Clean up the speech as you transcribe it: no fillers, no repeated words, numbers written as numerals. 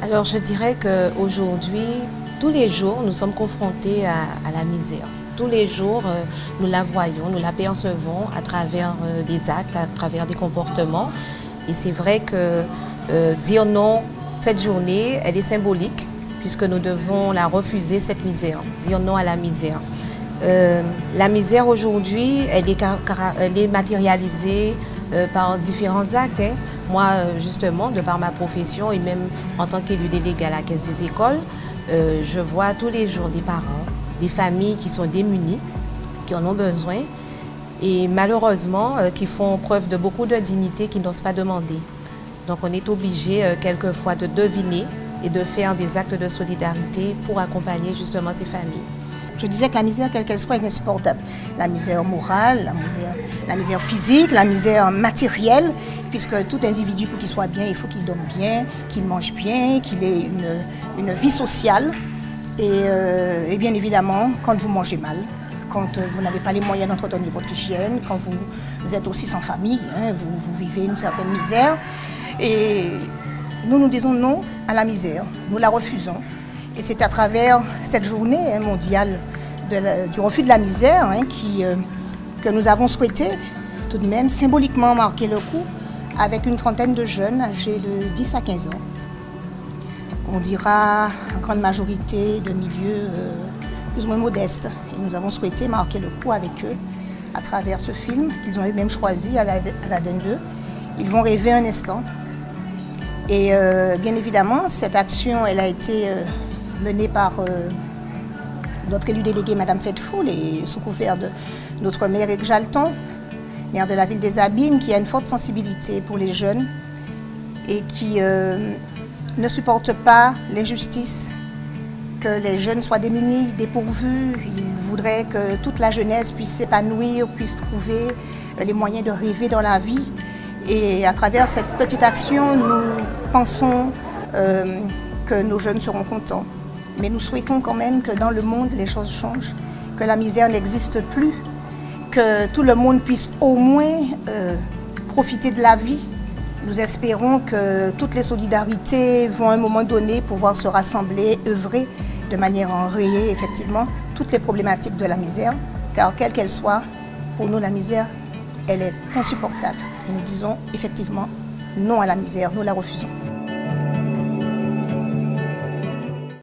Alors je dirais qu'aujourd'hui, tous les jours, nous sommes confrontés à la misère. Tous les jours, nous la voyons, nous la percevons à travers des actes, à travers des comportements. Et c'est vrai que dire non cette journée, elle est symbolique puisque nous devons la refuser, cette misère, dire non à la misère. La misère aujourd'hui, elle est matérialisée par différents actes. Hein. Moi, justement, de par ma profession et même en tant qu'élu délégué à la Caisse des écoles, je vois tous les jours des parents, des familles qui sont démunies, qui en ont besoin et malheureusement qui font preuve de beaucoup de dignité, qui n'osent pas demander. Donc on est obligé quelquefois de deviner et de faire des actes de solidarité pour accompagner justement ces familles. Je disais que la misère, quelle qu'elle soit, est insupportable. La misère morale, la misère physique, la misère matérielle, puisque tout individu, pour qu'il soit bien, il faut qu'il dorme bien, qu'il mange bien, qu'il ait une vie sociale. Et bien évidemment, quand vous mangez mal, quand vous n'avez pas les moyens d'entretenir votre hygiène, quand vous êtes aussi sans famille, hein, vous vivez une certaine misère. Et nous disons non à la misère, nous la refusons. Et c'est à travers cette journée mondiale du refus de la misère que nous avons souhaité tout de même symboliquement marquer le coup avec une trentaine de jeunes âgés de 10 à 15 ans. On dira en grande majorité de milieux plus ou moins modestes. Et nous avons souhaité marquer le coup avec eux à travers ce film qu'ils ont eux-mêmes choisi à la DEN2. Ils vont rêver un instant. Et bien évidemment, cette action, elle a été menée par notre élu délégué, Madame Fedfoul, et sous couvert de notre maire Éric Jalton, maire de la ville des Abîmes, qui a une forte sensibilité pour les jeunes et qui ne supporte pas l'injustice, que les jeunes soient démunis, dépourvus. Il voudrait que toute la jeunesse puisse s'épanouir, puisse trouver les moyens de rêver dans la vie. Et à travers cette petite action, nous pensons que nos jeunes seront contents. Mais nous souhaitons quand même que dans le monde, les choses changent, que la misère n'existe plus, que tout le monde puisse au moins profiter de la vie. Nous espérons que toutes les solidarités vont à un moment donné pouvoir se rassembler, œuvrer de manière à enrayer effectivement toutes les problématiques de la misère, car quelle qu'elle soit, pour nous la misère, elle est insupportable. Et nous disons effectivement non à la misère, nous la refusons.